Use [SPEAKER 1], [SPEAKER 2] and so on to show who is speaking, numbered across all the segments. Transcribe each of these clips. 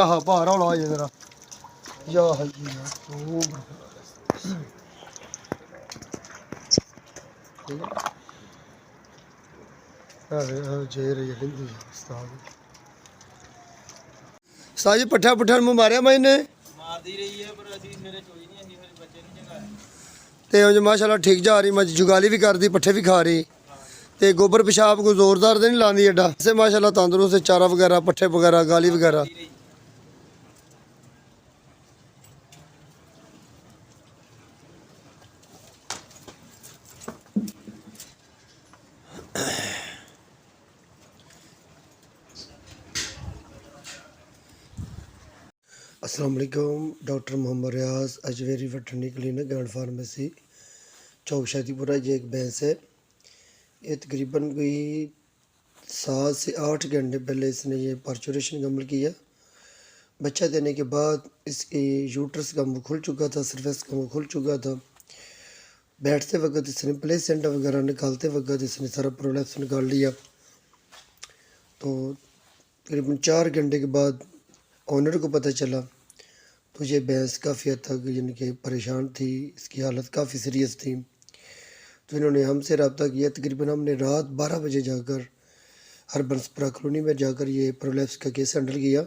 [SPEAKER 1] हाँ बाहर आओ ये जरा या है साजी पट्ठा पुट्ठा मुँह मारिया मैंने ते माशाल्लाह ठीक जा रही मज जुगाली भी कर दी पट्ठे भी खा रही ते गोबर पेशाब को जोरदार तो नहीं लाती एडा से माशाल्लाह तंदुरुस्त चारा वगैरह पट्ठे वगैरह गाली वगैरह। अस्सलाम वालेकुम। Doctor Mohammad Riyaz Ajveri veterinary clinic and pharmacy चौक शादीपुरा। ये एक भैंस है, ये तकरीबन कोई 7 से 8 घंटे पहले इसने ये पार्चुरेशन कम्प्लीट किया। बच्चा देने के बाद इसके यूट्रस का मुँह खुल चुका था, सर्फेस का मुँह खुल चुका था। बैठते वक्त इसने प्लेसेंटा वगैरह निकालते वक्त इसने सारा प्रोलैप्स निकाल लिया। तो तकरीबन 4 घंटे के बाद ऑनर को पता चला तो ये भैंस काफ़ी हद तक यानी कि परेशान थी, इसकी हालत काफ़ी सीरियस थी। तो इन्होंने हमसे रब्ता किया। तकरीबन हमने रात 12 बजे जाकर हरबंसपुरा कॉलोनी में जाकर ये प्रोलैप्स का केस हैंडल किया।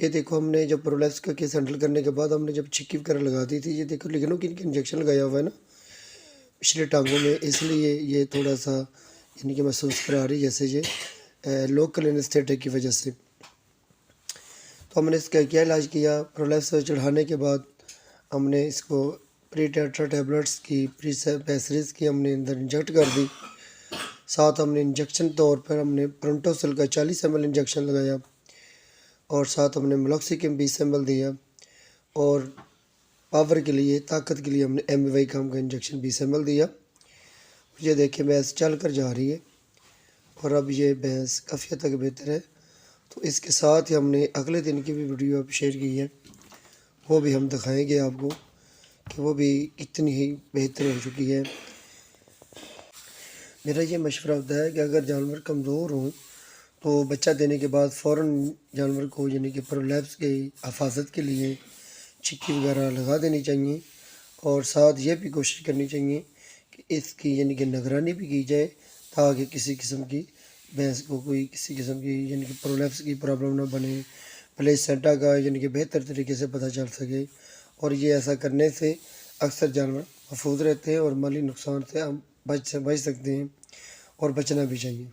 [SPEAKER 1] ये देखो, हमने जब प्रोलैप्स का केस हैंडल करने के बाद हमने जब छिक्की वगैरह लगा दी थी, ये देखो लिग्नो की इंजेक्शन लगाया हुआ है ना पिछले टांगों में, इसलिए ये थोड़ा सा यानी कि महसूस करा रही जैसे ये लोकल एनेस्थेटिक की वजह से। तो हमने इसका क्या इलाज किया, प्रोलैप्स चढ़ाने के बाद हमने इसको प्री टेट्रा टैबलेट्स की प्री पैसरीज की हमने अंदर इंजेक्ट कर दी। साथ हमने इंजेक्शन तौर पर हमने प्रोंटोसिल का 40 ml इंजेक्शन लगाया और साथ हमने मेलॉक्सिकिम 20 ml दिया और पावर के लिए, ताकत के लिए हमने एमिवाइकम का इंजेक्शन 20 ml दिया। ये देखिए भैंस चल कर जा रही है और अब ये भैंस काफ़ी हद तक बेहतर है। तो इसके साथ ही हमने अगले दिन की भी वीडियो अब शेयर की है, वो भी हम दिखाएंगे आपको कि वो भी कितनी ही बेहतर हो चुकी है। मेरा ये मशवरा होता है कि अगर जानवर कमज़ोर हों तो बच्चा देने के बाद फ़ौरन जानवर को यानी कि प्रोलैप्स की हिफाजत के लिए छिक्की वगैरह लगा देनी चाहिए और साथ ये भी कोशिश करनी चाहिए कि इसकी यानी कि निगरानी भी की जाए ताकि किसी किस्म की भैंस को कोई किसी किस्म की यानी कि प्रोलैप्स की प्रॉब्लम ना बने, प्लेसेंटा का यानी कि बेहतर तरीके से पता चल सके। और ये ऐसा करने से अक्सर जानवर महफूज रहते हैं और माली नुकसान से हम बच सकते हैं और बचना भी चाहिए।